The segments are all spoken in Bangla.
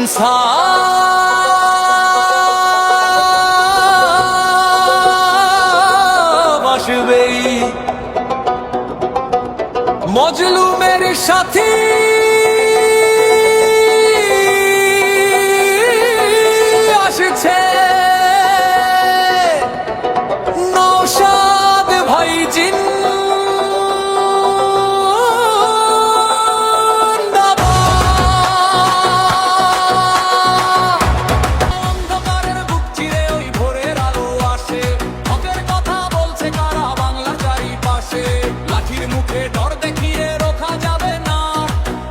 ইনসাফ আসবেই। মজলুমের সাথী আসছে, নওশাদ ভাই অন্ধকারের বুক চিরে ওই ভোরের আলো আসে, হকের কথা বলছে কারা বাংলার চারিপাশে। লাঠির মুখে ডর দেখিয়ে রোখা যাবে না,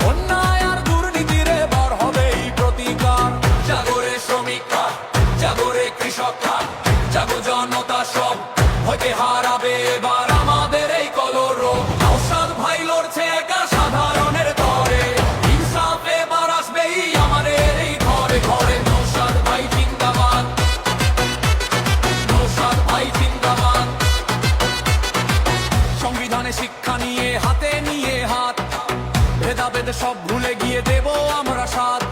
অন্যায় আর দুর্নীতির এবার হবে এই প্রতিকার। জাগরে শ্রমিকরা, জাগরে কৃষকরা, জাগো জনতা সব, ভয়কে হারাবে এবার আমাদের এই কলরব। নওশাদ ভাই লড়ছে একা সাধারণের তরে, ইনসাফ এবার আসবেই আমাদের এই ঘরে ঘরে। নওশাদ ভাই জিন্দাবাদ, নওশাদ ভাই জিন্দাবাদ। সংবিধানে শিক্ষা নিয়ে হাতে নিয়ে হাত, ভেদাভেদ সব ভুলে গিয়ে দেব আমরা সাথ।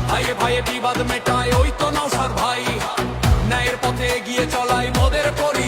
ভাইয়ে ভাইয়ে বিবাদ মেটায় ওই তো নওশাদ ভাই, ন্যায়ের পথে এগিয়ে চলাই মোদের করি